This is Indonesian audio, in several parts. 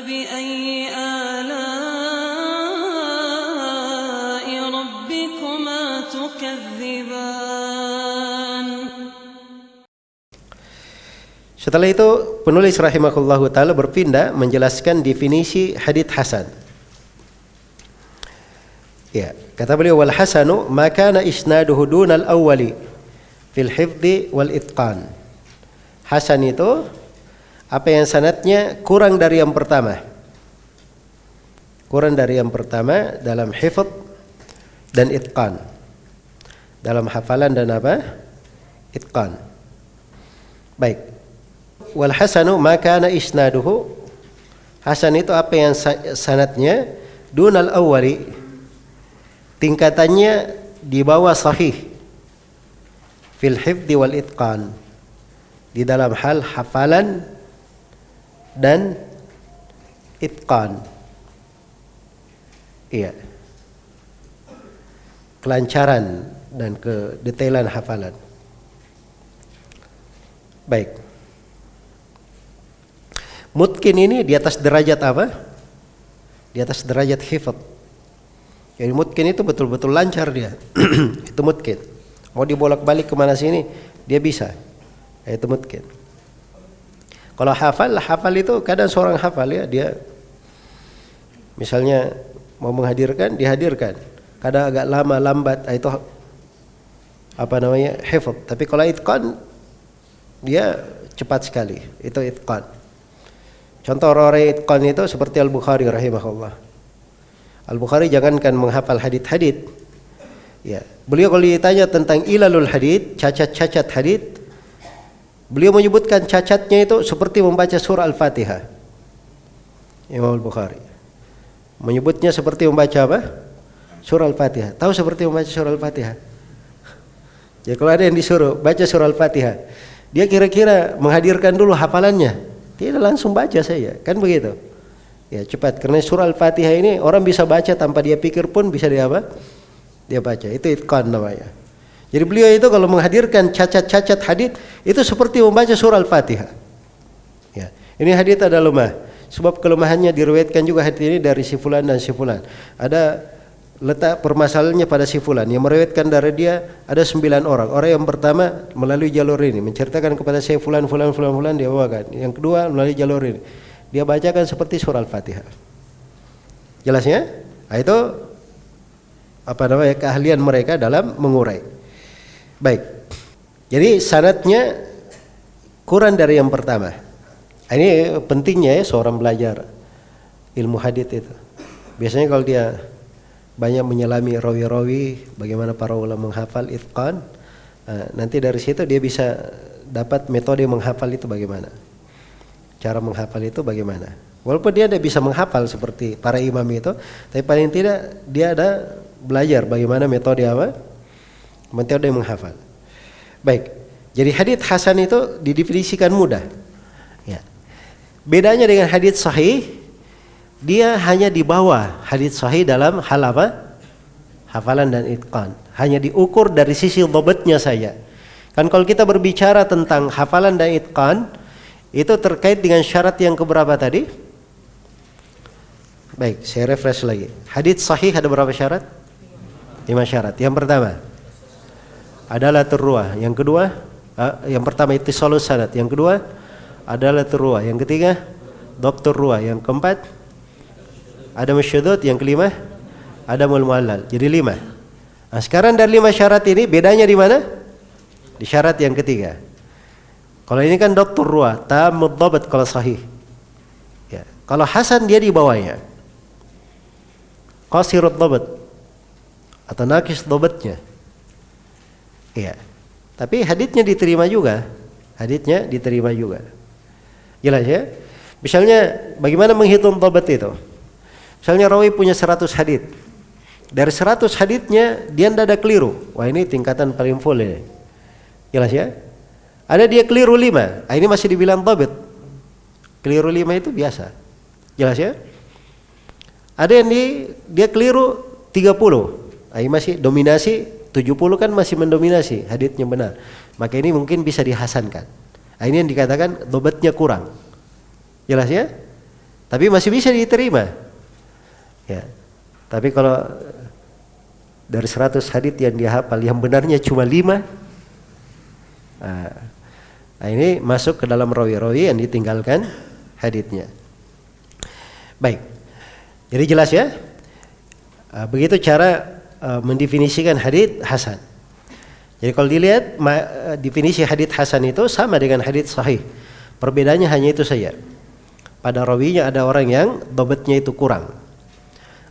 فبأي آلاء ربكما تكذبان. Setelah itu penulis rahimahullahu ta'ala berpindah menjelaskan definisi hadits hasan. Ya, kata beliau wal hasanu ma kana isnaduhu dunal awwali fil hifdzi wal itqan. Hasan itu apa yang sanadnya kurang dari yang pertama. Kurang dari yang pertama dalam hifdz dan itqan. Dalam hafalan dan apa? Itqan. Baik. Wal hasanu ma kana isnaduhu, hasan itu apa yang sanadnya dunal awwali, tingkatannya di bawah sahih, fil hifdzi wal itqan, di dalam hal hafalan dan itqan. Iya, kelancaran dan kedetailan hafalan. Baik. Mutqin ini di atas derajat apa? Di atas derajat hifdz. Jadi mutqin itu betul-betul lancar dia. Itu mutqin. Mau dibolak-balik kemana sini dia bisa. Itu mutqin. Kalau hafal itu kadang seorang hafal ya, dia misalnya mau menghadirkan, dihadirkan. Kadang agak lama, lambat, itu apa namanya? Hifdz. Tapi kalau itqan dia cepat sekali. Itu itqan. Contoh orang itqan itu seperti Al-Bukhari rahimahullah. Al-Bukhari jangankan menghafal hadits-hadits. Ya, beliau kalau ditanya tentang ilalul hadits, cacat-cacat hadits, beliau menyebutkan cacatnya itu seperti membaca surah Al-Fatihah. Imam Al-Bukhari menyebutnya seperti membaca apa? Surah Al-Fatihah. Tahu seperti membaca surah Al-Fatihah? Jadi kalau ada yang disuruh baca surah Al-Fatihah, dia kira-kira menghadirkan dulu hafalannya. Tidak langsung baca saja, kan begitu. Ya cepat, karena surah Al-Fatihah ini orang bisa baca tanpa dia pikir pun bisa dia apa? Dia baca. Itu itqan namanya. Jadi beliau itu kalau menghadirkan cacat-cacat hadits itu seperti membaca surah Al-Fatihah. Ya, ini hadits ada lemah. Sebab kelemahannya diriwayatkan juga hadits ini dari si fulan dan si fulan. Ada letak permasalahannya pada si fulan. Yang meriwayatkan dari dia ada 9 orang. Orang yang pertama melalui jalur ini menceritakan kepada saya fulan dia bawakan. Yang kedua melalui jalur ini dia bacakan seperti surah Al-Fatihah. Jelasnya? Nah, itu apa namanya keahlian mereka dalam mengurai. Baik. Jadi sanadnya kurang dari yang pertama. Ini pentingnya ya seorang belajar ilmu hadits itu. Biasanya kalau dia banyak menyelami rawi-rawi, bagaimana para ulama menghafal itqan, nanti dari situ dia bisa dapat metode menghafal itu bagaimana, cara menghafal itu bagaimana. Walaupun dia tidak bisa menghafal seperti para imam itu, tapi paling tidak dia ada belajar bagaimana metode menghafal. Baik, jadi hadits hasan itu didefinisikan mudah. Ya. Bedanya dengan hadits sahih, dia hanya di bawah hadits sahih dalam hal apa? Hafalan dan itqan. Hanya diukur dari sisi dhabatnya saja. Kan kalau kita berbicara tentang hafalan dan itqan, itu terkait dengan syarat yang keberapa tadi? Baik, saya refresh lagi. Hadits sahih ada berapa syarat? 5 syarat. Yang pertama adalah terruah. Yang kedua, yang pertama ittisalus sanad. Yang kedua adalah terruah. Yang ketiga dhabtur ruah. Yang keempat ada masyhudud, yang kelima ada muallal. Jadi 5. Nah, sekarang dari 5 syarat ini bedanya di mana? Di syarat yang ketiga. Kalau ini kan doktor ruah, tamud dhabat kalau sahih. Ya. Kalau hasan dia di bawahnya. Qasirud dhabat atau naqis dhabatnya. Iya. Tapi haditsnya diterima juga. Haditsnya diterima juga. Jelas ya? Misalnya bagaimana menghitung dhabat itu? Misalnya rawi punya 100 hadits. Dari 100 haditsnya dia tidak ada keliru. Wah, ini tingkatan paling full ini. Jelas ya? Ada dia keliru 5. Ini masih dibilang dhabat. Keliru 5 itu biasa. Jelas ya? Ada yang dia keliru 30. Ini masih dominasi 70 kan masih mendominasi, haditsnya benar. Maka ini mungkin bisa dihasankan. Ini yang dikatakan dhabatnya kurang. Jelas ya? Tapi masih bisa diterima. Ya. Tapi kalau dari 100 hadits yang dia hafal, yang benarnya cuma 5, nah ini masuk ke dalam rawi-rawi yang ditinggalkan haditsnya. Baik, jadi jelas ya. Begitu cara mendefinisikan hadits hasan. Jadi kalau dilihat definisi hadits hasan itu sama dengan hadits sahih. Perbedaannya hanya itu saja. Pada rawinya ada orang yang dobatnya itu kurang.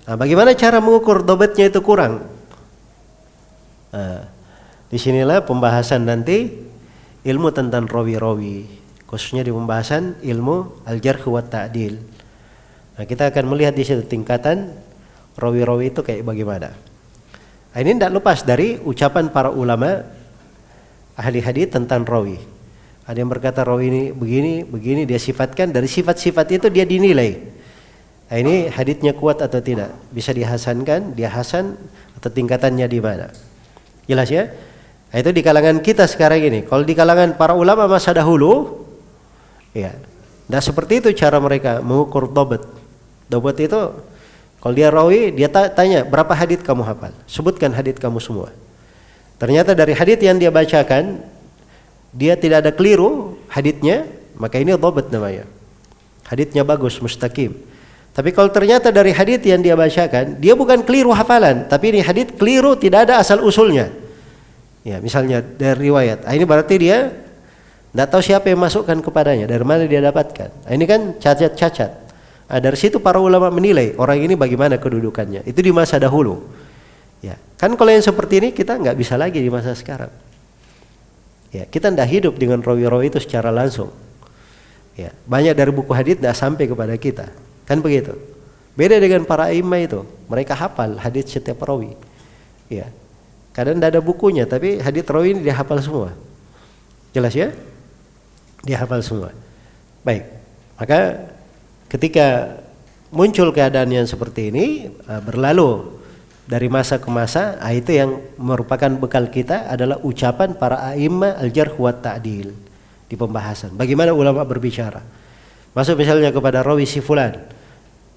Nah, bagaimana cara mengukur dobatnya itu kurang? Nah, disinilah pembahasan nanti ilmu tentang rawi-rawi, khususnya di pembahasan ilmu al-jarh wa ta'dil. Nah, kita akan melihat di situ tingkatan rawi-rawi itu kayak bagaimana. Nah, ini tidak lepas dari ucapan para ulama ahli hadis tentang rawi. Ada yang berkata rawi ini begini, dia sifatkan, dari sifat-sifat itu dia dinilai. Nah, ini haditsnya kuat atau tidak, bisa dihasankan, dia hasan atau tingkatannya di mana. Jelas ya? Nah, itu di kalangan kita sekarang ini. Kalau di kalangan para ulama masa dahulu, ya, tidak seperti itu cara mereka mengukur dobat. Dobat itu, kalau dia rawi, dia tanya berapa hadits kamu hafal, sebutkan hadits kamu semua. Ternyata dari hadits yang dia bacakan, dia tidak ada keliru haditsnya, maka ini dobat namanya. Haditsnya bagus, mustaqim. Tapi kalau ternyata dari hadits yang dia bacakan, dia bukan keliru hafalan, tapi ini hadits keliru, tidak ada asal usulnya. Ya, misalnya dari riwayat. Ini berarti dia tidak tahu siapa yang masukkan kepadanya, dari mana dia dapatkan. Ini kan cacat-cacat. Dari situ para ulama menilai orang ini bagaimana kedudukannya. Itu di masa dahulu. Ya, kan kalau yang seperti ini kita nggak bisa lagi di masa sekarang. Ya, kita tidak hidup dengan rawi-rawi itu secara langsung. Ya, banyak dari buku hadits tidak sampai kepada kita. Kan begitu. Beda dengan para imam itu, mereka hafal hadits setiap rawi. Ya. Kadang tidak ada bukunya, tapi hadits rawi ini dia hafal semua. Jelas ya? Dia hafal semua. Baik. Maka ketika muncul keadaan yang seperti ini, berlalu dari masa ke masa, itu yang merupakan bekal kita adalah ucapan para a'imma al-jarh wa ta'dil di pembahasan. Bagaimana ulama berbicara? Masuk misalnya kepada rawi si fulan.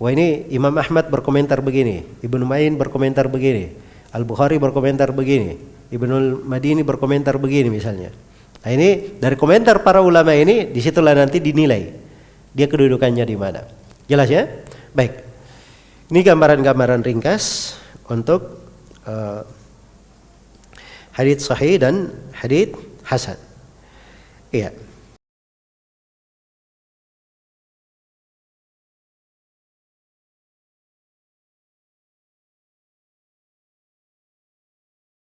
Wah, ini Imam Ahmad berkomentar begini, Ibnu Ma'in berkomentar begini, Al-Bukhari berkomentar begini, Ibnul Madini berkomentar begini misalnya. Nah, ini dari komentar para ulama ini, disitulah nanti dinilai dia kedudukannya di mana. Jelas ya? Baik. Ini gambaran-gambaran ringkas untuk hadits sahih dan hadits hasan. Iya.